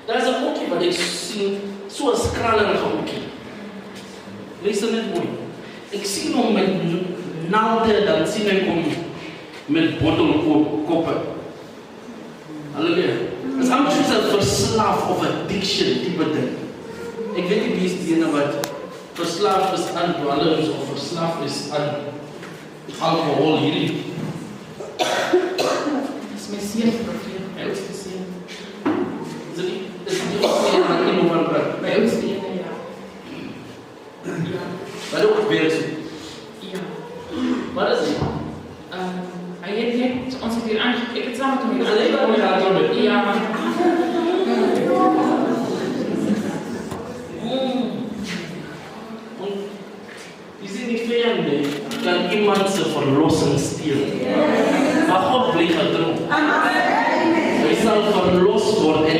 Daar is 'n ookie wat ek sien, so 'n skrallerige ookie. Luister net mooi. Ek sien hom met naalde, dan sien ek hom met bottelkoppe. Halleluja. Dit is amper soos 'n verslaaf of addiction tipe ding. Ek weet nie wie is die ene wat verslaaf is aan dwelms of verslaaf is aan alcohol hierdie. Dis my seun probleem, my oudste seun. Dis die oudste wat nie oor praat. My oudste een, ja. Ja. Wat ook weer so. Ja. Wat is dit? Hy het net, ons het hier aangekomen, ek het saam met hom hier. Alleen maar met haar doen? Ja, maar. Is dit nie vijande, kan iemand se verlossing steel. Maar God bly getrou. Hy sal verlos word en